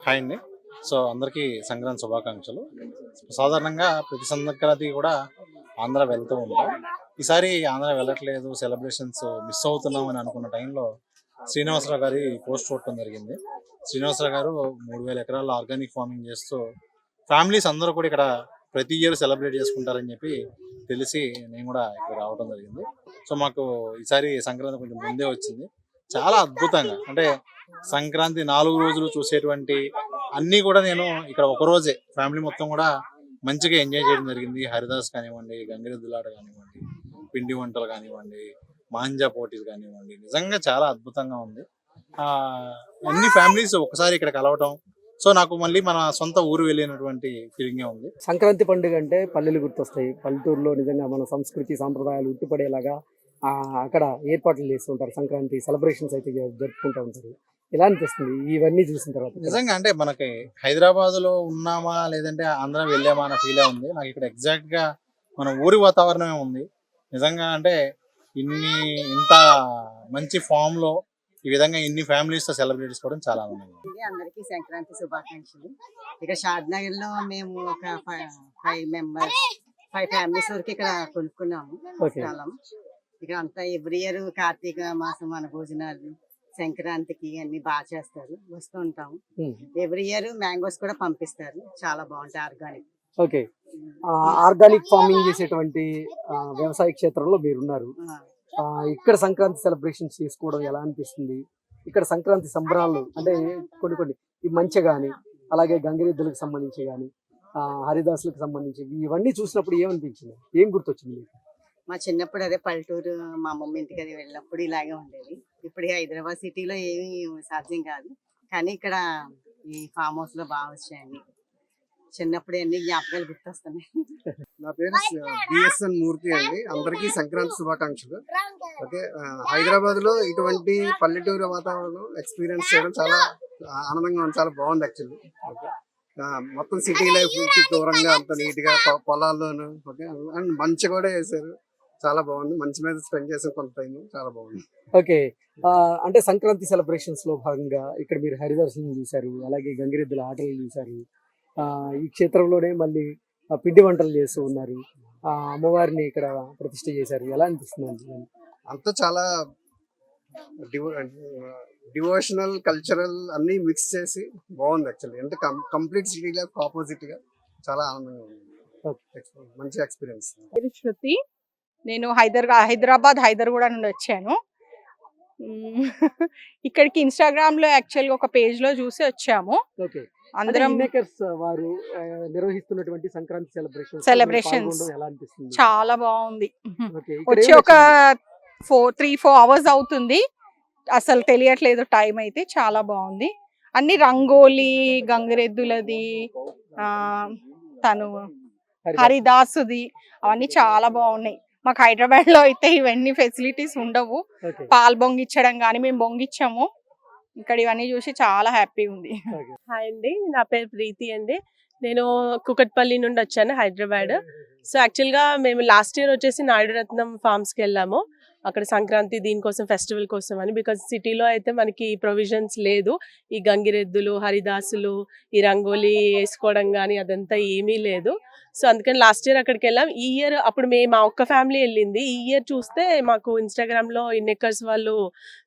Hi అండి. So అందరికీ సంక్రాంతి శుభాకాంక్షలు. సాధారణంగా ప్రతి సంక్రాంతికి కూడా ఆంధ్ర వెళ్తూ ఉంటాం. ఈసారి ఆంధ్ర వెళ్ళట్లేదు, సెలబ్రేషన్స్ మిస్ అవుతున్నాం అని అనుకున్న టైంలో శ్రీనివాసరావు గారి పోస్ట్ చూడటం జరిగింది. శ్రీనివాసరావు గారు 3000 ఎకరాల్లో ఆర్గానిక్ ఫార్మింగ్ చేస్తూ ఫ్యామిలీస్ అందరూ కూడా ఇక్కడ ప్రతి ఇయర్ సెలబ్రేట్ చేసుకుంటారని చెప్పి తెలిసి నేను కూడా ఇక్కడ రావడం జరిగింది. సో మాకు ఈసారి సంక్రాంతి కొంచెం ముందే వచ్చింది. చాలా అద్భుతంగా అంటే సంక్రాంతి 4 రోజులు చూసేటువంటి అన్నీ కూడా నేను ఇక్కడ ఒక రోజే ఫ్యామిలీ మొత్తం కూడా మంచిగా ఎంజాయ్ చేయడం జరిగింది. హరిదాస్ కానివ్వండి, గంగిరెద్దులాట కానివ్వండి, పిండి వంటలు కానివ్వండి, మాంజా పోటీలు కానివ్వండి, నిజంగా చాలా అద్భుతంగా ఉంది. అన్ని ఫ్యామిలీస్ ఒకసారి ఇక్కడ కలవటం, సో నాకు మళ్ళీ మన సొంత ఊరు వెళ్ళినటువంటి ఫీలింగే ఉంది. సంక్రాంతి పండుగ అంటే పల్లెలు గుర్తొస్తాయి. పల్లెటూరులో నిజంగా మన సంస్కృతి సాంప్రదాయాలు ఉట్టిపడేలాగా అక్కడ ఏర్పాట్లు చేస్తుంటారు. సంక్రాంతి సెలబ్రేషన్స్ అయితే జరుపుకుంటూ ఉంటారు. ఎలా అనిపిస్తుంది ఇవన్నీ చూసిన తర్వాత? నిజంగా అంటే మనకి హైదరాబాద్ లో ఉన్నామా లేదంటే ఆంధ్ర వెళ్ళామా అన్న ఫీలే ఉంది. నాకు ఇక్కడ ఎగ్జాక్ట్ గా మన ఊరి వాతావరణమే ఉంది. నిజంగా అంటే ఇంత మంచి ఫామ్ లో ఈ విధంగా ఇన్ని ఫ్యామిలీస్ తో సెలబ్రేట్ చేసుకోవడం చాలా ఆనందంగా ఉంది. అందరికీ సంక్రాంతి శుభాకాంక్షలు. ఇక్కడ షాద్ నగర్ లో మేము ఒక 5 ఫ్యామిలీస్ వరకు ఇక్కడ కొనుక్కున్నాము స్థలం. ఇక్కడ అంతా ఎవ్రీ ఇయర్ కార్తీక మాసం మన భోజనాలు సంక్రాంతికి అన్ని బాగా చేస్తారు, వస్తూ ఉంటాము. ఎవ్రీ ఇయర్ మ్యాంగోస్ కూడా పంపిస్తారు, చాలా బాగుంటాయి ఆర్గానిక్. ఓకే, ఆర్గానిక్ ఫార్మింగ్ చేసేటువంటి వ్యవసాయ క్షేత్రంలో మీరున్నారు. ఇక్కడ సంక్రాంతి సెలబ్రేషన్స్ చేసుకోవడం ఎలా అనిపిస్తుంది? ఇక్కడ సంక్రాంతి సంబరాలు అంటే కొన్ని ఈ మంచి కానీ అలాగే గంగిరెద్దులకు సంబంధించి కానీ హరిదాసులకు సంబంధించి ఇవన్నీ చూసినప్పుడు ఏమనిపించింది? ఏం గుర్తొచ్చింది? మా చిన్నప్పుడు అదే పల్లెటూరు, మా మమ్మీ ఇంటికి అది వెళ్ళినప్పుడు ఇలాగే ఉండేది. ఇప్పుడు హైదరాబాద్ సిటీలో ఏమీ సాధ్యం కాదు, కానీ ఇక్కడ ఈ ఫామ్ హౌస్ లో బాగా వచ్చాయండి. చిన్నప్పుడు అన్ని జ్ఞాపకాలు గుర్తొస్తున్నాయి. నా పేరు బిఎస్ఎన్ మూర్తి అండి. అందరికీ సంక్రాంతి శుభాకాంక్షలు. ఓకే, హైదరాబాద్ లో ఇటువంటి పల్లెటూరు వాతావరణం ఎక్స్పీరియన్స్ చేయడం చాలా ఆనందంగా ఉంది, చాలా బాగుంది యాక్చువల్లీ. ఓకే, మొత్తం సిటీ లైఫ్ దూరంగా అంత నీట్ గా పొలాల్లోనూ. ఓకే, అండ్ మంచి కూడా వేసారు, చాలా బాగుంది. మంచి మీద స్పెండ్ చేసాం కొంత టైం, చాలా బాగుంది. ఓకే, అంటే సంక్రాంతి సెలబ్రేషన్స్ లో భాగంగా ఇక్కడ మీరు హరిదర్శనం చూశారు, అలాగే గంగిరెద్దుల ఆటలు చూశారు. ఈ క్షేత్రంలోనే మళ్ళీ పిండి వంటలు చేస్తూ ఉన్నారు, అమ్మవారిని ఇక్కడ ప్రతిష్ఠ చేశారు. ఎలా అనిపిస్తుంది? అంతా చాలా డివోషనల్ కల్చరల్ అన్ని మిక్స్ చేసి బాగుంది యాక్చువల్లీ. అంటే కంప్లీట్ సిటీ లైఫ్ ఆపోజిట్ గా చాలా ఆనందంగా ఉంది, మంచి ఎక్స్పీరియన్స్. శృతి, నేను హైదరాబాద్ హైదర్గూడ నుండి వచ్చాను. ఇక్కడికి ఇన్స్టాగ్రామ్ లో యాక్చువల్ గా ఒక పేజ్ లో చూసి వచ్చాము. అందరం వారు నిర్వహిస్తున్నటువంటి సంక్రాంతి సెలబ్రేషన్స్ చాలా బాగుంది. వచ్చి ఒక 3-4 అవర్స్ అవుతుంది, అసలు తెలియట్లేదు టైం అయితే. చాలా బాగుంది. అన్ని రంగోలీ, గంగిరెద్దులది, తను హరిదాసుది, అవన్నీ చాలా బాగున్నాయి. మాకు హైదరాబాద్ లో అయితే ఇవన్నీ ఫెసిలిటీస్ ఉండవు. పాలు బొంగిచ్చడం కానీ మేము బొంగిచ్చాము. ఇక్కడ ఇవన్నీ చూసి చాలా హ్యాపీ ఉంది. హాయ్ అండి, నా పేరు ప్రీతి అండి. నేను కుకట్పల్లి నుండి వచ్చాను, హైదరాబాద్. సో యాక్చువల్గా మేము లాస్ట్ ఇయర్ వచ్చేసి నాయుడురత్నం ఫార్మ్స్కి వెళ్ళాము. అక్కడ సంక్రాంతి దీనికోసం, ఫెస్టివల్ కోసం అని. బికాజ్ సిటీలో అయితే మనకి ప్రొవిజన్స్ లేదు, ఈ గంగిరెద్దులు, హరిదాసులు, ఈ రంగోలీ వేసుకోవడం కానీ అదంతా ఏమీ లేదు. సో అందుకని లాస్ట్ ఇయర్ అక్కడికి వెళ్ళాం. ఈ ఇయర్ అప్పుడు మా ఒక్క ఫ్యామిలీ వెళ్ళింది. ఈ ఇయర్ చూస్తే మాకు ఇన్స్టాగ్రామ్లో ఇన్నెక్కర్స్ వాళ్ళు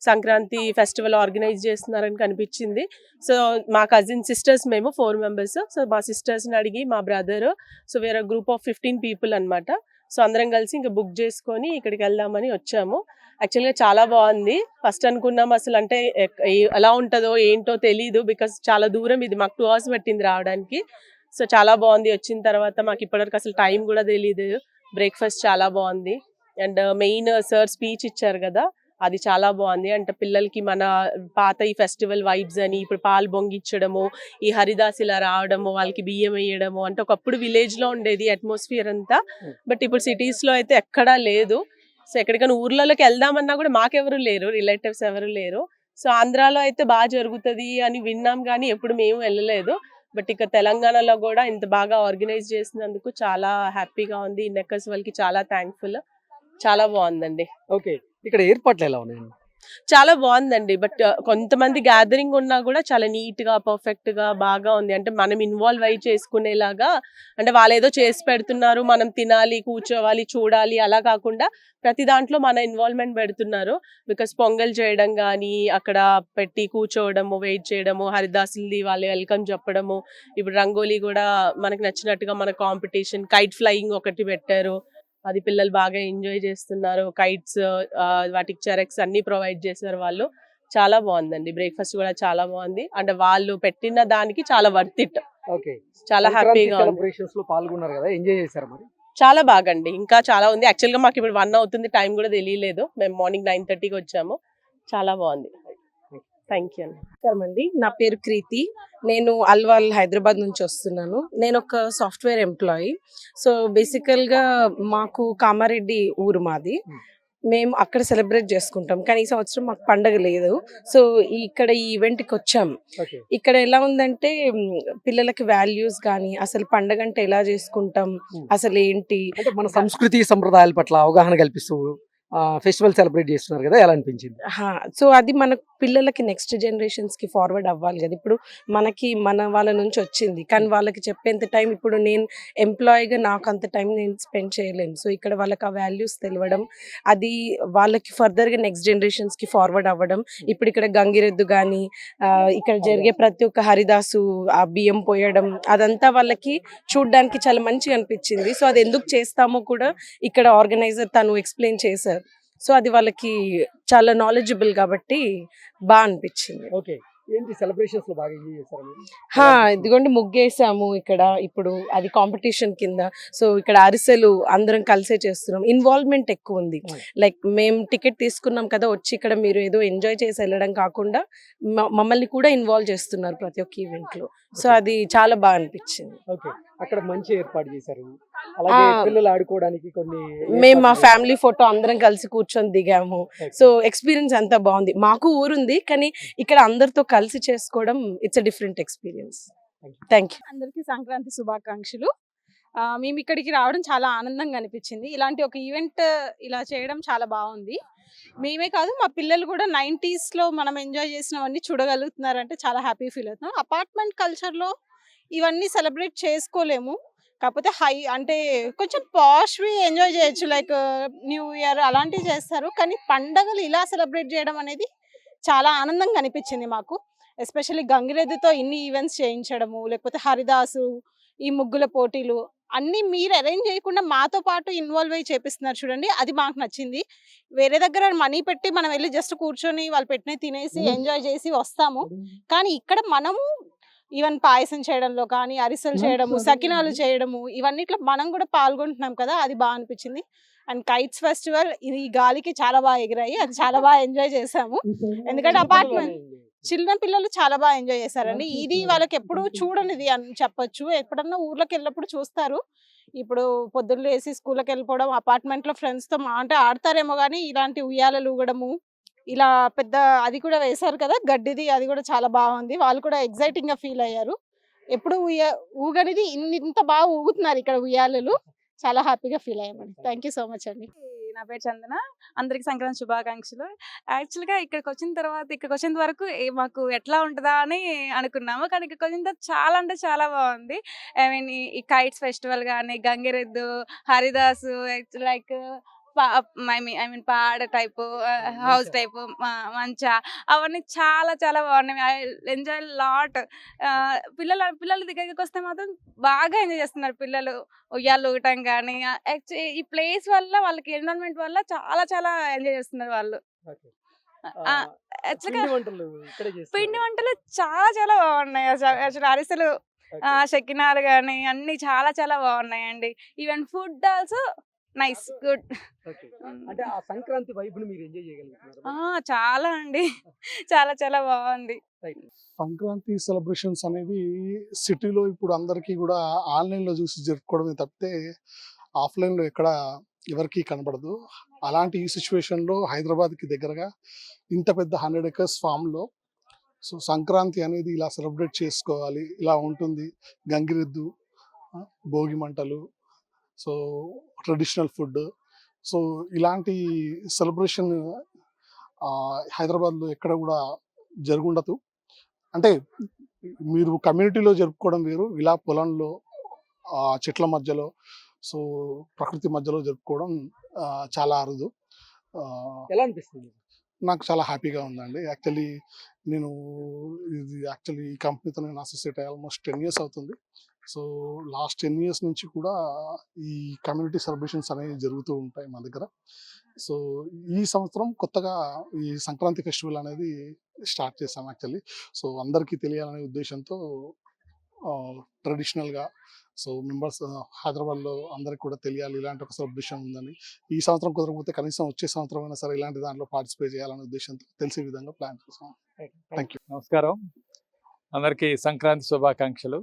సంక్రాంతి ఫెస్టివల్ ఆర్గనైజ్ చేస్తున్నారని కనిపించింది. సో మా కజిన్ సిస్టర్స్ మేము 4 మెంబర్స్. సో మా సిస్టర్స్ని అడిగి మా బ్రదర్, సో వేరే గ్రూప్ ఆఫ్ 15 పీపుల్ అనమాట. సో అందరం కలిసి ఇంకా బుక్ చేసుకొని ఇక్కడికి వెళ్దామని వచ్చాము. యాక్చువల్గా చాలా బాగుంది. ఫస్ట్ అనుకున్నాం అసలు అంటే ఎలా ఉంటుందో ఏంటో తెలీదు, బికాస్ చాలా దూరం, ఇది మాకు 2 hours పట్టింది రావడానికి. సో చాలా బాగుంది. వచ్చిన తర్వాత మాకు ఇప్పటివరకు అసలు టైం కూడా తెలీదు. బ్రేక్ఫాస్ట్ చాలా బాగుంది. అండ్ మెయిన్ సార్ స్పీచ్ ఇచ్చారు కదా, అది చాలా బాగుంది. అంటే పిల్లలకి మన పాత ఈ ఫెస్టివల్ వైబ్స్ అని, ఇప్పుడు పాలు బొంగిచ్చడము, ఈ హరిదాస్ ఇలా రావడము, వాళ్ళకి బియ్యం వేయడము, అంటే ఒకప్పుడు విలేజ్లో ఉండేది అట్మాస్ఫియర్ అంతా. బట్ ఇప్పుడు సిటీస్లో అయితే ఎక్కడా లేదు. సో ఎక్కడికైనా ఊర్లలోకి వెళ్దామన్నా కూడా మాకెవరు లేరు, రిలేటివ్స్ ఎవరు లేరు. సో ఆంధ్రాలో అయితే బాగా జరుగుతుంది అని విన్నాం, కానీ ఎప్పుడు మేము వెళ్ళలేదు. బట్ ఇక తెలంగాణలో కూడా ఇంత బాగా ఆర్గనైజ్ చేసినందుకు చాలా హ్యాపీగా ఉంది. నెక్కర్స్ వాళ్ళకి చాలా థ్యాంక్ఫుల్, చాలా బాగుందండి. ఓకే, ఇక్కడ ఏర్పాట్లు ఎలా ఉన్నాయండి? చాలా బాగుందండి. బట్ కొంతమంది గ్యాదరింగ్ ఉన్నా కూడా చాలా నీట్ గా పర్ఫెక్ట్ గా బాగా ఉంది. అంటే మనం ఇన్వాల్వ్ అయ్యి చేసుకునేలాగా, అంటే వాళ్ళు ఏదో చేసి పెడుతున్నారు మనం తినాలి కూర్చోవాలి చూడాలి అలా కాకుండా ప్రతి దాంట్లో మన ఇన్వాల్వ్మెంట్ పెడుతున్నారు. బికాస్ పొంగల్ చేయడం కానీ, అక్కడ పెట్టి కూర్చోవడము, వెయిట్ చేయడము, హరిదాసులది వాళ్ళు వెల్కమ్ చెప్పడము, ఇప్పుడు రంగోలీ కూడా మనకు నచ్చినట్టుగా మన కాంపిటీషన్, కైట్ ఫ్లయింగ్ ఒకటి పెట్టారు. అది పిల్లలు బాగా ఎంజాయ్ చేస్తున్నారు. కైట్స్, వాటికి చెరెక్స్ అన్ని ప్రొవైడ్ చేశారు వాళ్ళు. చాలా బాగుందండి. బ్రేక్ఫాస్ట్ కూడా చాలా బాగుంది. అంటే వాళ్ళు పెట్టిన దానికి చాలా వర్త్ ఇట్. ఓకే. చాలా హ్యాపీగా ఉంది. సెలబ్రేషన్స్ లో పాల్గొన్నారు కదా, ఎంజాయ్ చేశారు మరి? చాలా బాగండి. ఇంకా చాలా ఉంది. యాక్చువల్ గా మాకు ఇప్పుడు 1 అవుతుంది, టైం కూడా తెలియలేదు. మేము మార్నింగ్ 9:30కి వచ్చాము. చాలా బాగుంది. థ్యాంక్ యూ అండి. నమస్కారం అండి, నా పేరు క్రీతి. నేను అల్వాల్ హైదరాబాద్ నుంచి వస్తున్నాను. నేను ఒక సాఫ్ట్వేర్ ఎంప్లాయీ. సో బేసికల్గా మాకు కామారెడ్డి ఊరు మాది. మేము అక్కడ సెలబ్రేట్ చేసుకుంటాం, కానీ ఈ సంవత్సరం మాకు పండగ లేదు. సో ఇక్కడ ఈ ఈవెంట్కి వచ్చాం. ఓకే. ఇక్కడ ఎలా ఉందంటే పిల్లలకి వాల్యూస్ కానీ, అసలు పండగ అంటే ఎలా చేసుకుంటాం, అసలు ఏంటి, అంటే మన సంస్కృతి సంప్రదాయాల పట్ల అవగాహన కల్పిస్తూ ఫెస్టివల్ సెలబ్రేట్ చేస్తున్నారు కదా, ఎలా అనిపించింది? సో అది మన పిల్లలకి నెక్స్ట్ జనరేషన్స్ కి ఫార్వర్డ్ అవ్వాలి కదా. ఇప్పుడు మనకి మన వాళ్ళ నుంచి వచ్చింది, కానీ వాళ్ళకి చెప్పేంత టైం ఇప్పుడు నేను ఎంప్లాయీగా నాకు అంత టైం నేను స్పెండ్ చేయలేను. సో ఇక్కడ వాళ్ళకి ఆ వాల్యూస్ తెలియడం, అది వాళ్ళకి ఫర్దర్ గా నెక్స్ట్ జనరేషన్స్ కి ఫార్వర్డ్ అవ్వడం. ఇప్పుడు ఇక్కడ గంగిరెద్దు కానీ, ఇక్కడ జరిగే ప్రతి ఒక్క హరిదాసు ఆ బియ్యం పోయడం, అదంతా వాళ్ళకి చూడడానికి చాలా మంచిగా అనిపించింది. సో అది ఎందుకు చేస్తామో కూడా ఇక్కడ ఆర్గనైజర్ తను ఎక్స్ప్లెయిన్ చేశారు. సో అది వాళ్ళకి చాలా నాలెడ్జబుల్ కాబట్టి బాగా అనిపించింది. ఓకే. ఏంటి సెలబ్రేషన్స్ లో బాగా ఎంజాయ్ చేశారు మీరు? ఇదిగోండి ముగ్గేసాము ఇక్కడ. ఇప్పుడు అది కాంపిటీషన్ కింద. సో ఇక్కడ అరిసెలు అందరం కలిసే చేస్తున్నాం. ఇన్వాల్వ్మెంట్ ఎక్కువ ఉంది. లైక్ మేము టికెట్ తీసుకున్నాం కదా, వచ్చి ఇక్కడ మీరు ఏదో ఎంజాయ్ చేసి వెళ్ళడం కాకుండా మమ్మల్ని కూడా ఇన్వాల్వ్ చేస్తున్నారు ప్రతి ఒక్క ఈవెంట్ లో. సో అది చాలా బాగా అనిపించింది. ఓకే. అక్కడ మంచి ఏర్పాటు చేశారు. అలాగే పిల్లలు ఆడుకోవడానికి కొన్ని మేము మా ఫ్యామిలీ ఫోటో అందరం కలిసి కూర్చొని దిగాము. సో ఎక్స్పీరియన్స్ అంతా బాగుంది. మాకు ఊరుంది, కానీ ఇక్కడ అందరితో కలిసి చేసుకోవడం it's a different experience. Thank you. అందరికీ సంక్రాంతి శుభాకాంక్షలు. మేము ఇక్కడికి రావడం చాలా ఆనందంగా అనిపించింది. ఇలాంటి ఒక ఈవెంట్ ఇలా చేయడం చాలా బాగుంది. మేమే కాదు, మా పిల్లలు కూడా 90s లో మనం ఎంజాయ్ చేసినవన్నీ చూడగలుగుతున్నారంటే చాలా హ్యాపీ ఫీల్ అవుతున్నాం. అపార్ట్మెంట్ కల్చర్లో ఇవన్నీ సెలబ్రేట్ చేసుకోలేము, కాకపోతే అంటే కొంచెం పాష్వి ఎంజాయ్ చేయొచ్చు. లైక్ న్యూ ఇయర్ అలాంటివి చేస్తారు, కానీ పండగలు ఇలా సెలబ్రేట్ చేయడం అనేది చాలా ఆనందంగా అనిపించింది మాకు. ఎస్పెషల్లీ గంగిరెద్దుతో ఇన్ని ఈవెంట్స్ చేయించడము, లేకపోతే హరిదాసు, ఈ ముగ్గుల పోటీలు అన్నీ మీరు అరేంజ్ చేయకుండా మాతో పాటు ఇన్వాల్వ్ అయ్యి చేపిస్తున్నారు చూడండి, అది మాకు నచ్చింది. వేరే దగ్గర మనీ పెట్టి మనం వెళ్ళి జస్ట్ కూర్చొని వాళ్ళు పెట్టినవి తినేసి ఎంజాయ్ చేసి వస్తాము, కానీ ఇక్కడ మనము ఈవెన్ పాయసం చేయడంలో కానీ, అరిసెలు చేయడము, సకినాలు చేయడము, ఇవన్నిట్లో మనం కూడా పాల్గొంటున్నాం కదా, అది బాగా అనిపించింది. అండ్ కైట్స్ ఫెస్టివల్ ఈ గాలికి చాలా బాగా ఎగిరాయి, అది చాలా బాగా ఎంజాయ్ చేసాము. ఎందుకంటే అపార్ట్మెంట్ చిన్న పిల్లలు చాలా బాగా ఎంజాయ్ చేశారండి. ఇది వాళ్ళకి ఎప్పుడు చూడనిది అని చెప్పొచ్చు. ఎప్పుడన్నా ఊర్లోకి వెళ్ళినప్పుడు చూస్తారు. ఇప్పుడు పొద్దున్న లేసి స్కూల్కి వెళ్ళిపోవడం, అపార్ట్మెంట్లో ఫ్రెండ్స్తో అంటే ఆడతారేమో, కానీ ఇలాంటి ఉయ్యాలలు ఊగడము, ఇలా పెద్ద అది కూడా వేశారు కదా గడ్డిది, అది కూడా చాలా బాగుంది. వాళ్ళు కూడా ఎగ్జైటింగ్ గా ఫీల్ అయ్యారు. ఎప్పుడు ఊగనిది ఇంత బాగా ఊగుతున్నారు ఇక్కడ ఉయ్యాలలు. చాలా హ్యాపీగా ఫీల్ అయ్యామండి. థ్యాంక్ యూ సో మచ్ అండి. నా పేరు చందన. అందరికి సంక్రాంతి శుభాకాంక్షలు. యాక్చువల్గా ఇక్కడికి వచ్చిన వరకు మాకు ఎట్లా ఉంటుందా అని అనుకున్నాము, కానీ ఇక్కడికి వచ్చిన తర్వాత చాలా అంటే చాలా బాగుంది. ఐ మీన్ ఈ కైట్స్ ఫెస్టివల్ కానీ, గంగిరెద్దు, హరిదాసు, లైక్ ఐ మీన్ పాడ టైపు, హౌస్ టైపు, మంచా, అవన్నీ చాలా చాలా బాగున్నాయి. I enjoy lot. పిల్లల దగ్గరికి వస్తే మాత్రం బాగా ఎంజాయ్ చేస్తున్నారు పిల్లలు. ఉయ్యాలు ఊగటం కానీ, ఈ ప్లేస్ వల్ల వాళ్ళకి ఎన్విరాన్మెంట్ వల్ల చాలా చాలా ఎంజాయ్ చేస్తున్నారు వాళ్ళు. పిండి వంటలు చాలా చాలా బాగున్నాయి. అసలు అరిసెలు, శకినాలు కానీ అన్ని చాలా చాలా బాగున్నాయండి. Even food also nice, good. అంటే ఆ సంక్రాంతి వైబ్ ని మీరు ఎంజాయ్ చేయగలుగుతున్నారు? చాలా అండి, చాలా చాలా బాగుంది. సంక్రాంతి సెలబ్రేషన్స్ అనేవి సిటీలో ఇప్పుడు అందరికీ కూడా ఆన్లైన్లో చూసి జరుపుకోవడమే తప్పితే ఆఫ్లైన్లో ఎక్కడ ఎవరికి కనబడదు. అలాంటి ఈ సిచ్యువేషన్లో హైదరాబాద్కి దగ్గరగా ఇంత పెద్ద 100 acres ఫామ్లో సో సంక్రాంతి అనేది ఇలా సెలబ్రేట్ చేసుకోవాలి, ఇలా ఉంటుంది. గంగిరెద్దు, భోగి మంటలు, సో ట్రెడిషనల్ ఫుడ్, సో ఇలాంటి సెలబ్రేషన్ హైదరాబాద్లో ఎక్కడ కూడా జరుగుండదు. అంటే మీరు కమ్యూనిటీలో జరుపుకోవడం వేరు, ఇలా పొలంలో చెట్ల మధ్యలో సో ప్రకృతి మధ్యలో జరుపుకోవడం చాలా అరుదు. ఎలా అనిపిస్తుంది? నాకు చాలా హ్యాపీగా ఉందండి. నేను ఈ కంపెనీతో నేను అసోసియేట్ అయ్యి ఆల్మోస్ట్ 10 years అవుతుంది. సో లాస్ట్ 10 years నుంచి కూడా ఈ కమ్యూనిటీ సెలబ్రేషన్స్ అనేవి జరుగుతూ ఉంటాయి మా దగ్గర. సో ఈ సంవత్సరం కొత్తగా ఈ సంక్రాంతి ఫెస్టివల్ అనేది స్టార్ట్ చేశాం యాక్చువల్లీ. సో అందరికీ తెలియాలనే ఉద్దేశంతో ట్రెడిషనల్గా సో మెంబర్స్ హైదరాబాద్లో అందరికి కూడా తెలియాలి ఇలాంటి ఒక సెలబ్రేషన్ ఉందని. ఈ సంవత్సరం కుదరకపోతే కనీసం వచ్చే సంవత్సరం అయినా సరే ఇలాంటి దాంట్లో పార్టిసిపేట్ చేయాలనే ఉద్దేశంతో తెలిసే విధంగా ప్లాన్ చేసాం. Thank you. నమస్కారం, అందరికీ సంక్రాంతి శుభాకాంక్షలు.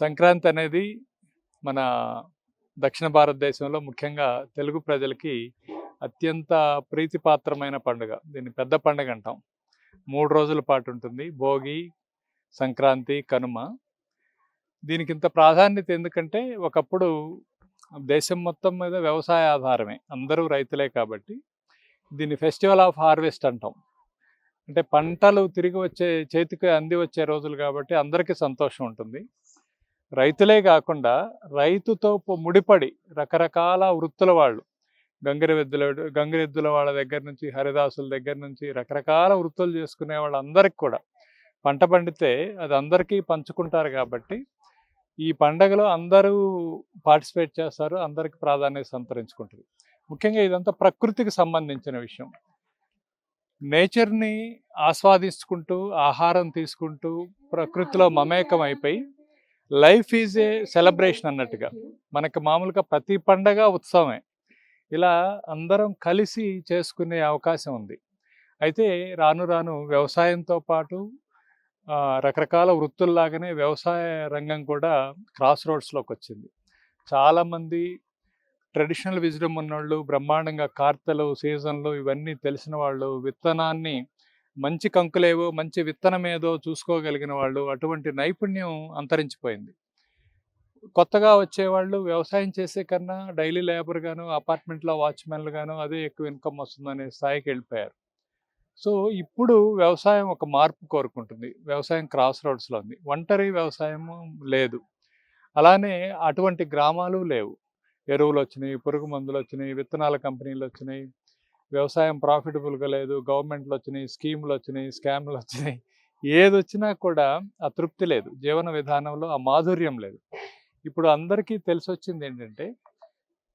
సంక్రాంతి అనేది మన దక్షిణ భారతదేశంలో ముఖ్యంగా తెలుగు ప్రజలకి అత్యంత ప్రీతిపాత్రమైన పండుగ. దీన్ని పెద్ద పండుగ అంటాం. 3 రోజుల పాటు ఉంటుంది. భోగి, సంక్రాంతి, కనుమ. దీనికి ఇంత ప్రాధాన్యత ఎందుకంటే ఒకప్పుడు దేశం మొత్తం మీద వ్యవసాయ ఆధారమే, అందరూ రైతులే కాబట్టి దీన్ని ఫెస్టివల్ ఆఫ్ హార్వెస్ట్ అంటాం. అంటే పంటలు తిరిగి వచ్చే చేతికి అంది వచ్చే రోజులు కాబట్టి అందరికీ సంతోషం ఉంటుంది. రైతులే కాకుండా రైతుతో ముడిపడి రకరకాల వృత్తుల వాళ్ళు, గంగిరెద్దుల వాళ్ళ దగ్గర నుంచి హరిదాసుల దగ్గర నుంచి రకరకాల వృత్తులు చేసుకునే వాళ్ళందరికీ కూడా పంట పండితే అది అందరికీ పంచుకుంటారు కాబట్టి ఈ పండగలో అందరూ పార్టిసిపేట్ చేస్తారు, అందరికి ప్రాధాన్యత సంతరించుకుంటుంది. ముఖ్యంగా ఇదంతా ప్రకృతికి సంబంధించిన విషయం. నేచర్ని ఆస్వాదించుకుంటూ ఆహారం తీసుకుంటూ ప్రకృతిలో మమేకం అయిపోయి లైఫ్ ఈజ్ ఏ సెలబ్రేషన్ అన్నట్టుగా మనకి మామూలుగా ప్రతి పండగ ఉత్సవమే. ఇలా అందరం కలిసి చేసుకునే అవకాశం ఉంది. అయితే రాను రాను వ్యవసాయంతో పాటు రకరకాల వృత్తుల్లాగానే వ్యవసాయ రంగం కూడా క్రాస్ రోడ్స్లోకి వచ్చింది. చాలామంది ట్రెడిషనల్ విజ్డమ్ ఉన్నవాళ్ళు, బ్రహ్మాండంగా కార్తెలు, సీజన్లు ఇవన్నీ తెలిసిన వాళ్ళు, విత్తనాన్ని మంచి కంకులేవో మంచి విత్తనం ఏదో చూసుకోగలిగిన వాళ్ళు, అటువంటి నైపుణ్యం అంతరించిపోయింది. కొత్తగా వచ్చేవాళ్ళు వ్యవసాయం చేసే కన్నా డైలీ లేబర్ గాను, అపార్ట్మెంట్లో వాచ్మెన్లు గాను అదే ఎక్కువ ఇన్కమ్ వస్తుందనే స్థాయికి వెళ్ళిపోయారు. సో ఇప్పుడు వ్యవసాయం ఒక మార్పు కోరుకుంటుంది. వ్యవసాయం క్రాస్ రోడ్స్లో ఉంది. ఒంటరి వ్యవసాయం లేదు. అలానే అటువంటి గ్రామాలు లేవు. ఎరువులు వచ్చినాయి, పురుగు మందులు వచ్చినాయి, విత్తనాల కంపెనీలు వచ్చినాయి, వ్యవసాయం ప్రాఫిటబుల్గా లేదు, గవర్నమెంట్లు వచ్చినాయి, స్కీములు వచ్చినాయి, స్కామ్లు వచ్చినాయి. ఏది వచ్చినా కూడా ఆ తృప్తి లేదు, జీవన విధానంలో ఆ మాధుర్యం లేదు. ఇప్పుడు అందరికీ తెలిసి వచ్చింది ఏంటంటే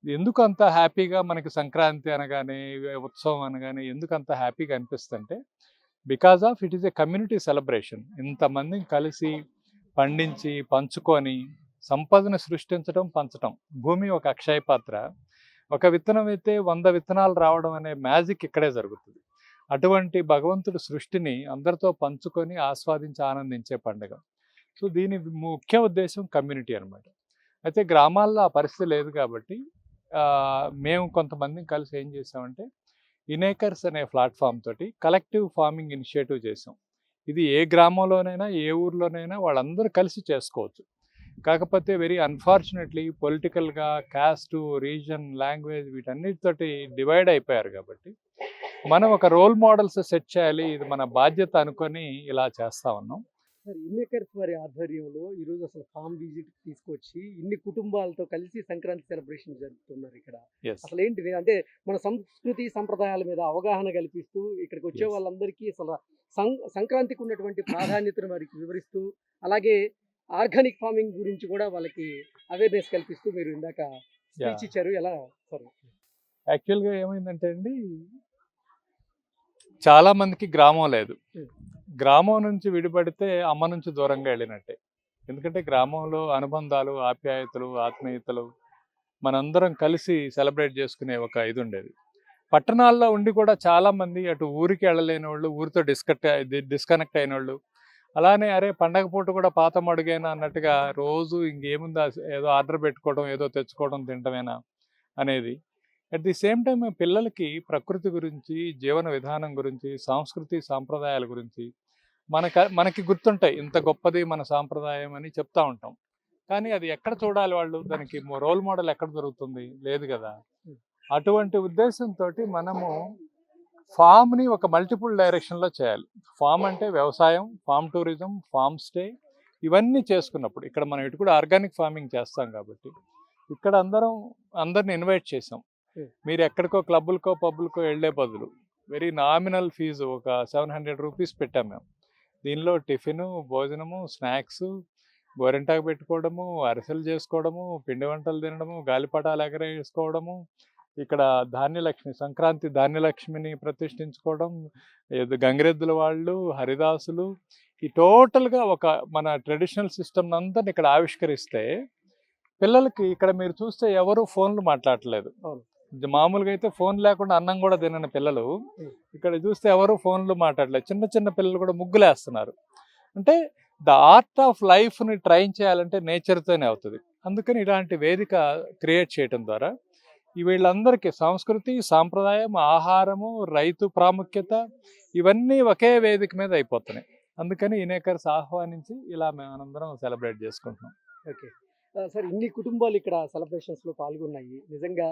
ఎందుకు అంత హ్యాపీగా మనకి సంక్రాంతి అనగానే, ఉత్సవం అనగానే ఎందుకు అంత హ్యాపీగా అనిపిస్తుందంటే because of it is a community celebration. ఇంతమందిని కలిసి పండించి పంచుకొని సంపదను సృష్టించడం, పంచడం. భూమి ఒక అక్షయ పాత్ర. ఒక విత్తనం అయితే 100 విత్తనాలు రావడం అనే మ్యాజిక్ ఇక్కడే జరుగుతుంది. అటువంటి భగవంతుడి సృష్టిని అందరితో పంచుకొని ఆస్వాదించి ఆనందించే పండుగ. సో దీని ముఖ్య ఉద్దేశం కమ్యూనిటీ అనమాట. అయితే గ్రామాల్లో ఆ పరిస్థితి లేదు కాబట్టి మేము కొంతమందిని కలిసి ఏం చేసామంటే ఇనేకర్స్ అనే ప్లాట్ఫామ్ తోటి కలెక్టివ్ ఫార్మింగ్ ఇనిషియేటివ్ చేసాం. ఇది ఏ గ్రామంలోనైనా ఏ ఊర్లోనైనా వాళ్ళందరూ కలిసి చేసుకోవచ్చు. కాకపోతే వెరీ అన్ఫార్చునేట్లీ పొలిటికల్గా కాస్ట్, రీజన్, లాంగ్వేజ్ వీటన్నిటితోటి డివైడ్ అయిపోయారు కాబట్టి మనం ఒక రోల్ మోడల్స్ సెట్ చేయాలి, ఇది మన బాధ్యత అనుకొని ఇలా చేస్తా ఉన్నాం. సార్, ఇన్నేకర్స్ వారి ఆధ్వర్యంలో ఈరోజు అసలు ఫామ్ విజిట్ తీసుకొచ్చి ఇన్ని కుటుంబాలతో కలిసి సంక్రాంతి సెలబ్రేషన్ జరుపుతున్నారు ఇక్కడ. అసలు ఏంటి అంటే మన సంస్కృతి సంప్రదాయాల మీద అవగాహన కల్పిస్తూ ఇక్కడికి వచ్చే వాళ్ళందరికీ అసలు సంక్రాంతికి ఉన్నటువంటి ప్రాధాన్యతను వారికి వివరిస్తూ, అలాగే ఆర్గానిక్ ఫార్మింగ్ గురించి కూడా వాళ్ళకి అవేర్నెస్ కల్పిస్తూ మీరు ఇందాక స్పీచ్ ఇచ్చారు. ఎలా సార్? యాక్చువల్గా ఏమైందంటే అండి, చాలా మందికి గ్రామం లేదు. గ్రామం నుంచి విడిపడితే అమ్మ నుంచి దూరంగా వెళ్ళినట్టే. ఎందుకంటే గ్రామంలో అనుబంధాలు, ఆప్యాయతలు, ఆత్మీయతలు మనందరం కలిసి సెలబ్రేట్ చేసుకునే ఒక ఇది ఉండేది. పట్టణాల్లో ఉండి కూడా చాలామంది అటు ఊరికి వెళ్ళలేని వాళ్ళు, ఊరితో డిస్కనెక్ట్ అయిన వాళ్ళు, అలానే అరే పండగ పూట కూడా పాత మడుగేనా అన్నట్టుగా రోజు ఇంకేముందా ఏదో ఆర్డర్ పెట్టుకోవడం, ఏదో తెచ్చుకోవడం, తినటమేనా అనేది. అట్ ది సేమ్ టైం పిల్లలకి ప్రకృతి గురించి, జీవన విధానం గురించి, సంస్కృతి సాంప్రదాయాల గురించి మనకి గుర్తుంటాయి. ఇంత గొప్పది మన సాంప్రదాయం అని చెప్తా ఉంటాం. కానీ అది ఎక్కడ చూడాలి వాళ్ళు? దానికి రోల్ మోడల్ ఎక్కడ దొరుకుతుంది? లేదు కదా. అటువంటి ఉద్దేశంతో మనము ఫామ్ని ఒక మల్టిపుల్ డైరెక్షన్లో చేయాలి. ఫామ్ అంటే వ్యవసాయం, ఫామ్ టూరిజం, ఫామ్ స్టే ఇవన్నీ చేసుకున్నప్పుడు ఇక్కడ మనం ఇటు కూడా ఆర్గానిక్ ఫార్మింగ్ చేస్తాం కాబట్టి ఇక్కడ అందరిని ఇన్వైట్ చేసాం. మీరు ఎక్కడికో క్లబ్బులకో పబ్బులకో వెళ్ళే బదులు వెరీ నామినల్ ఫీజు ఒక 700 రూపీస్ పెట్టాం మేము. దీనిలో టిఫిను, భోజనము, స్నాక్స్, గోరింటాకు పెట్టుకోవడము, అరిసెలు చేసుకోవడము, పిండి వంటలు తినడము, గాలిపటాలు ఎగరేసుకోవడము, ఇక్కడ ధాన్యలక్ష్మి సంక్రాంతి ధాన్యలక్ష్మిని ప్రతిష్ఠించుకోవడం, గంగిరెద్దుల వాళ్ళు, హరిదాసులు, ఈ టోటల్గా ఒక మన ట్రెడిషనల్ సిస్టమ్ అంతా ఇక్కడ ఆవిష్కరిస్తే పిల్లలకి ఇక్కడ మీరు చూస్తే ఎవరు ఫోన్లు మాట్లాడట్లేదు. మామూలుగా అయితే ఫోన్ లేకుండా అన్నం కూడా తినని పిల్లలు ఇక్కడ చూస్తే ఎవరు ఫోన్లు మాట్లాడలేదు. చిన్న చిన్న పిల్లలు కూడా ముగ్గులేస్తున్నారు. అంటే ద ఆర్ట్ ఆఫ్ లైఫ్ని ట్రైన్ చేయాలంటే నేచర్తోనే అవుతుంది. అందుకని ఇలాంటి వేదిక క్రియేట్ చేయడం ద్వారా వీళ్ళందరికీ సంస్కృతి, సాంప్రదాయం, ఆహారము, రైతు ప్రాముఖ్యత ఇవన్నీ ఒకే వేదిక మీద అయిపోతున్నాయి. అందుకని ఇనేకర్స్ ఆహ్వానించి ఇలా మేమందరం సెలబ్రేట్ చేసుకుంటున్నాం. ఓకే సార్, ఇన్ని కుటుంబాలు ఇక్కడ సెలబ్రేషన్స్లో పాల్గొన్నాయి. నిజంగా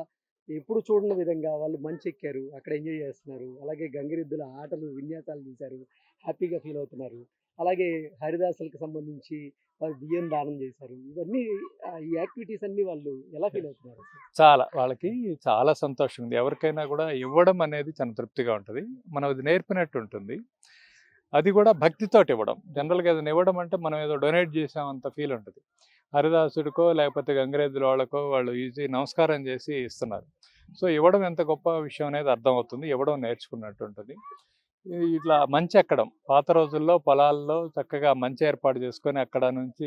ఎప్పుడు చూడని విధంగా వాళ్ళు మంచి ఎక్కారు, అక్కడ ఎంజాయ్ చేస్తున్నారు. అలాగే గంగిరెద్దుల ఆటలు విన్యాసాలు చూశారు, హ్యాపీగా ఫీల్ అవుతున్నారు. అలాగే హరిదాసులకు సంబంధించి వాళ్ళు బియ్యం దానం చేశారు. ఇవన్నీ ఈ యాక్టివిటీస్ అన్ని వాళ్ళు ఎలా ఫీల్ అవుతున్నారు? వాళ్ళకి చాలా సంతోషం ఉంది. ఎవరికైనా కూడా ఇవ్వడం అనేది చాలా తృప్తిగా ఉంటుంది. మనం అది నేర్పినట్టు ఉంటుంది. అది కూడా భక్తితోటి ఇవ్వడం. జనరల్గా ఏదైనా ఇవ్వడం అంటే మనం ఏదో డొనేట్ చేసామంత ఫీల్ ఉంటుంది. హరిదాసుడికో లేకపోతే గంగిరెద్దుల వాళ్ళకో వాళ్ళు ఈజీ నమస్కారం చేసి ఇస్తున్నారు. సో ఇవ్వడం ఎంత గొప్ప విషయం అనేది అర్థమవుతుంది. ఇవ్వడం నేర్చుకున్నట్టు ఉంటుంది. ఇట్లా మంచి ఎక్కడం, పాత రోజుల్లో పొలాల్లో చక్కగా మంచి ఏర్పాటు చేసుకొని అక్కడ నుంచి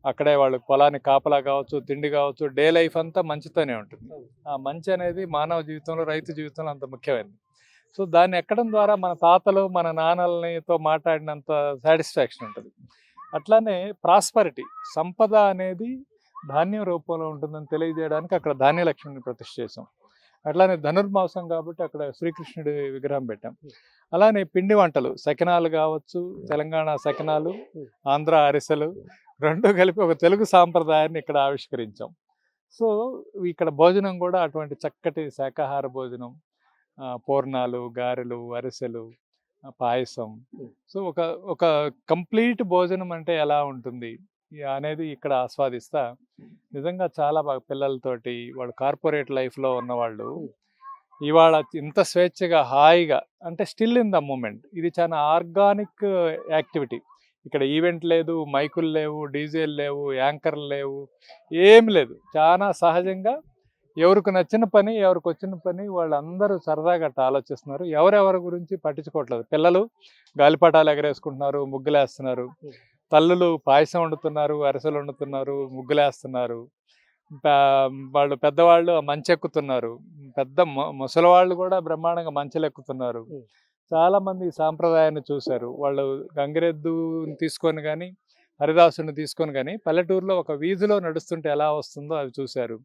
అక్కడే వాళ్ళు పొలాన్ని కాపలా కావచ్చు, తిండి కావచ్చు, డే లైఫ్ అంతా మంచితోనే ఉంటుంది. ఆ మంచి అనేది మానవ జీవితంలో, రైతు జీవితంలో అంత ముఖ్యమైనది. సో దాన్ని ఎక్కడం ద్వారా మన తాతలు, మన నాన్నలతో మాట్లాడినంత సాటిస్ఫాక్షన్ ఉంటుంది. అట్లానే ప్రాస్పరిటీ, సంపద అనేది ధాన్యం రూపంలో ఉంటుందని తెలియజేయడానికి అక్కడ ధాన్యలక్ష్మిని ప్రతిష్ఠ చేసాం. అట్లానే ధనుర్మాసం కాబట్టి అక్కడ శ్రీకృష్ణుడి విగ్రహం పెట్టాం. అలానే పిండి వంటలు, సకినాలు కావచ్చు, తెలంగాణ సకినాలు, ఆంధ్ర అరిసెలు రెండు కలిపి ఒక తెలుగు సాంప్రదాయాన్ని ఇక్కడ ఆవిష్కరించాం. సో ఇక్కడ భోజనం కూడా అటువంటి చక్కటి శాకాహార భోజనం, పూర్ణాలు, గారెలు, అరిసెలు, పాయసం. సో ఒక కంప్లీట్ భోజనం అంటే ఎలా ఉంటుంది అనేది ఇక్కడ ఆస్వాదిస్తా నిజంగా చాలా బాగా పిల్లలతోటి వాళ్ళు కార్పొరేట్ లైఫ్లో ఉన్నవాళ్ళు ఇవాళ ఇంత స్వేచ్ఛగా హాయిగా అంటే స్టిల్ ఇన్ ద మూమెంట్. ఇది చాలా ఆర్గానిక్ యాక్టివిటీ. ఇక్కడ ఈవెంట్ లేదు, మైకులు లేవు, డీజేలు లేవు, యాంకర్లు లేవు, ఏమి లేదు. చాలా సహజంగా ఎవరికి నచ్చిన పని, ఎవరికి వచ్చిన పని వాళ్ళందరూ సరదాగా ఆలోచిస్తున్నారు. ఎవరెవరి గురించి పట్టించుకోవట్లేదు. పిల్లలు గాలిపటాలు ఎగరేసుకుంటున్నారు, ముగ్గులేస్తున్నారు. తల్లులు పాయసం వండుతున్నారు, అరిసెలు వండుతున్నారు, ముగ్గులేస్తున్నారు. వాళ్ళు పెద్దవాళ్ళు మంచెక్కుతున్నారు. ముసలివాళ్ళు కూడా బ్రహ్మాండంగా మంచెలెక్కుతున్నారు. చాలామంది సాంప్రదాయాన్ని చూశారు. వాళ్ళు గంగిరెద్దుని తీసుకొని కానీ, హరిదాసుని తీసుకొని కానీ పల్లెటూరులో ఒక వీధిలో నడుస్తుంటే ఎలా వస్తుందో అవి చూశారు.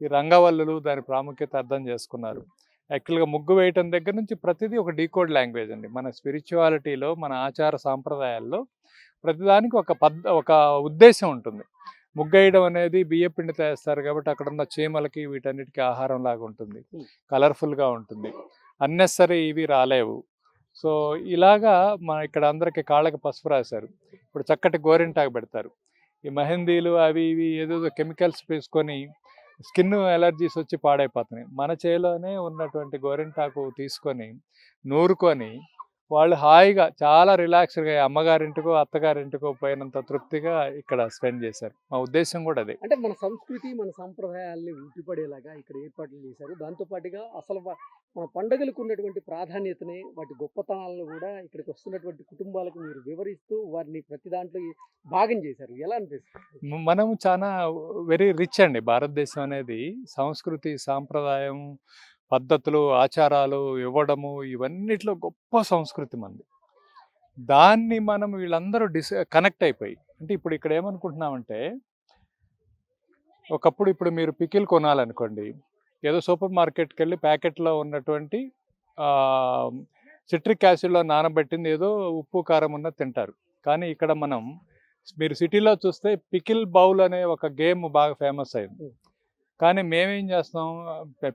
ఈ రంగవల్లులు దాని ప్రాముఖ్యత అర్థం చేసుకున్నారు. యాక్చువల్గా ముగ్గు వేయటం దగ్గర నుంచి ప్రతిదీ ఒక డీకోడ్ లాంగ్వేజ్ అండి. మన స్పిరిచువాలిటీలో, మన ఆచార సాంప్రదాయాల్లో ప్రతిదానికి ఒక ఉద్దేశం ఉంటుంది. ముగ్గేయడం అనేది బియ్య పిండితో వేస్తారు కాబట్టి అక్కడ ఉన్న చీమలకి వీటన్నిటికీ ఆహారం లాగా ఉంటుంది, కలర్ఫుల్గా ఉంటుంది. అన్నెసరీ ఇవి రాలేవు. సో ఇలాగా ఇక్కడ అందరికి కాళ్ళకి పసుపు రాశారు. ఇప్పుడు చక్కటి గోరింటాకు పెడతారు. ఈ మెహందీలు అవి ఇవి ఏదో కెమికల్స్ వేసుకొని స్కిన్ ఎలర్జీస్ వచ్చి పాడైపోతున్నాయి. మన చేలోనే ఉన్నటువంటి గోరింటాకు తీసుకొని నూరుకొని వాళ్ళు హాయిగా చాలా రిలాక్స్డ్గా అమ్మగారింటికో అత్తగారింటికో పోయినంత తృప్తిగా ఇక్కడ స్పెండ్ చేశారు. మా ఉద్దేశం కూడా అదే. అంటే మన సంస్కృతి, మన సంప్రదాయాల్ని ఉట్టిపడేలాగా ఇక్కడ ఏర్పాట్లు చేశారు. దాంతోపాటుగా అసలు మన పండుగలకు ఉన్నటువంటి ప్రాధాన్యతని, వాటి గొప్పతనాలను కూడా ఇక్కడికి వస్తున్నటువంటి కుటుంబాలకు మీరు వివరిస్తూ వారిని ప్రతి దాంట్లో భాగం చేశారు. ఎలా అనిపిస్తుంది? మనం చాలా వెరీ రిచ్ అండి. భారతదేశం అనేది సంస్కృతి, సాంప్రదాయం, పద్ధతులు, ఆచారాలు ఇవ్వడము ఇవన్నిట్లో గొప్ప సంస్కృతి మంది. దాన్ని మనం వీళ్ళందరూ కనెక్ట్ అయిపోయి అంటే ఇప్పుడు ఇక్కడ ఏమనుకుంటున్నామంటే ఒకప్పుడు ఇప్పుడు మీరు పికిల్ కొనాలనుకోండి, ఏదో సూపర్ మార్కెట్కి వెళ్ళి ప్యాకెట్లో ఉన్నటువంటి సిట్రిక్ యాసిడ్లో నానబెట్టింది ఏదో ఉప్పు కారం ఉన్నది తింటారు. కానీ ఇక్కడ మీరు సిటీలో చూస్తే పికిల్ బౌల్ అనే ఒక గేమ్ బాగా ఫేమస్ అయింది. కానీ మేమేం చేస్తాం,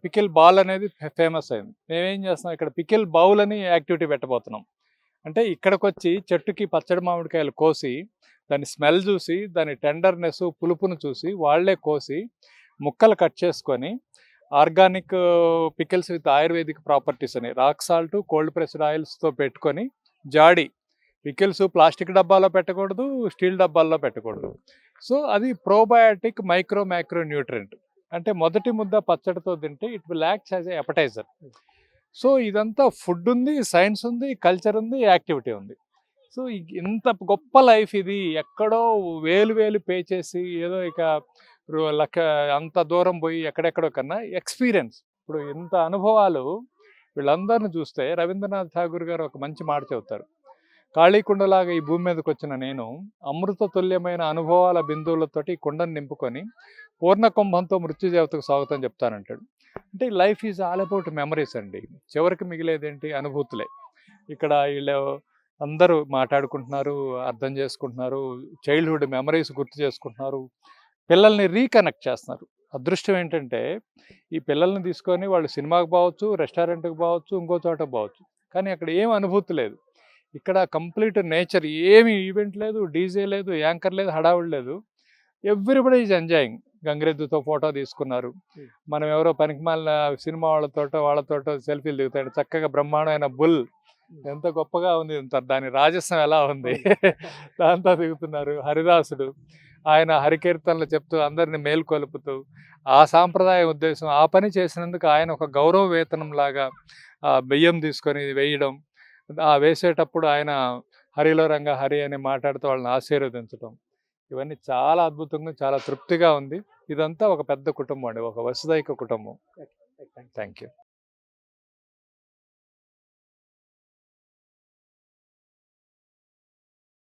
పికిల్ బాల్ అనేది ఫేమస్ అయింది. మేమేం చేస్తాం, ఇక్కడ పికిల్ బౌల్ అని యాక్టివిటీ పెట్టబోతున్నాం. అంటే ఇక్కడికి వచ్చి చెట్టుకి పచ్చడి మామిడికాయలు కోసి దాని స్మెల్ చూసి దాని టెండర్నెస్ పులుపును చూసి వాళ్ళే కోసి ముక్కలు కట్ చేసుకొని organic pickles with ayurvedic properties అని రాక్ సాల్ట్ కోల్డ్ ప్రెస్డ్ ఆయిల్స్తో పెట్టుకొని జాడి పికిల్స్ ప్లాస్టిక్ డబ్బాలో పెట్టకూడదు, స్టీల్ డబ్బాల్లో పెట్టకూడదు. సో అది ప్రోబయాటిక్ మైక్రో న్యూట్రియంట్. అంటే మొదటి ముద్ద పచ్చడితో తింటే it will act as a appetiser. So ఇదంతా ఫుడ్ ఉంది, సైన్స్ ఉంది, కల్చర్ ఉంది, యాక్టివిటీ ఉంది. సో ఇంత గొప్ప లైఫ్ ఇది. ఎక్కడో వేలు పే చేసి ఏదో ఇక అంత దూరం పోయి ఎక్కడెక్కడో కన్నా ఎక్స్పీరియన్స్. ఇప్పుడు ఇంత అనుభవాలు వీళ్ళందరిని చూస్తే రవీంద్రనాథ్ ఠాగూర్ గారు ఒక మంచి మాట చెబుతారు, కాళీకుండలాగా ఈ భూమి మీదకి వచ్చిన నేను అమృత తుల్యమైన అనుభవాల బిందువులతోటి కుండను నింపుకొని పూర్ణ కుంభంతో మృత్యుదేవతకు స్వాగతం చెప్తానంటాడు. అంటే life is all about memories అండి. చివరికి మిగిలేదేంటి? అనుభూతులే. ఇక్కడ వీళ్ళు అందరూ మాట్లాడుకుంటున్నారు, అర్థం చేసుకుంటున్నారు, చైల్డ్హుడ్ మెమరీస్ గుర్తు చేసుకుంటున్నారు, పిల్లల్ని రీకనెక్ట్ చేస్తున్నారు. అదృష్టం ఏంటంటే ఈ పిల్లల్ని తీసుకొని వాళ్ళు సినిమాకి పోవచ్చు, రెస్టారెంట్కి పోవచ్చు, ఇంకో చోటకి పోవచ్చు, కానీ అక్కడ ఏం అనుభూతి లేదు. ఇక్కడ కంప్లీట్ నేచర్, ఏమి ఈవెంట్ లేదు, డీజే లేదు, యాంకర్ లేదు, హడావుడి లేదు. Everybody is enjoying. గంగిరెద్దుతో ఫోటో తీసుకున్నారు, మనం ఎవరో పనికిమాలిన సినిమా వాళ్ళతోటో సెల్ఫీలు దిగుతాడు. చక్కగా బ్రహ్మాండమైన బుల్ ఎంత గొప్పగా ఉంది, దాని రాజస్వం ఎలా ఉంది దాంతో దిగుతున్నారు. హరిదాసుడు ఆయన హరికీర్తనలు చెప్తూ అందరిని మేల్కొలుపుతూ ఆ సాంప్రదాయ ఉద్దేశం, ఆ పని చేసినందుకు ఆయన ఒక గౌరవ వేతనం లాగా బియ్యం తీసుకొని వేయడం, ఆ వేసేటప్పుడు ఆయన హరిలో రంగ హరి అని మాట్లాడుతూ వాళ్ళని ఆశీర్వదించడం, ఇవన్నీ చాలా అద్భుతంగా చాలా తృప్తిగా ఉంది. ఇదంతా ఒక పెద్ద కుటుంబం అండి, ఒక వసుదైక కుటుంబం. Thank you.